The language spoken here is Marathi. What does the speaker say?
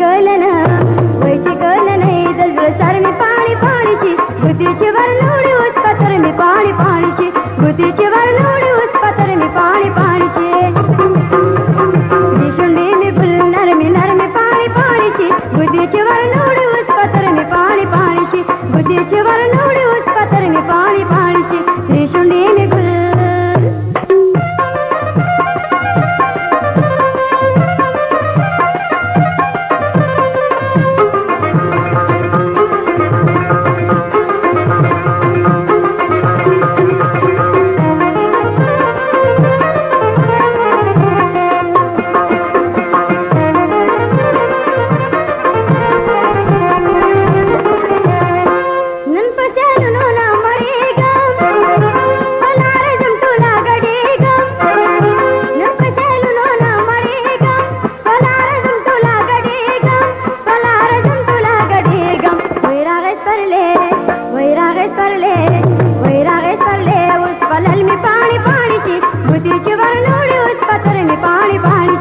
कळलं ना वयची कळलं नाही जल सार मी पाणी पाणीची भूतीची वर लोडी उस पतर मी पाणी पाणीची भूतीची वर लोडी उस पतर मी पाणी पाणीची दिशुंडी मी फुल नरमी पाणी पाणीची भूतीची वर लोडी उस पतर मी पाणी पाणीची भूतीची वर लोडी उस पतर मी पाणी पाणीची दिशुंडी मी फुल पाणी पाणीची भूतीची वर लोडी उस पतर मी पाणी पाणी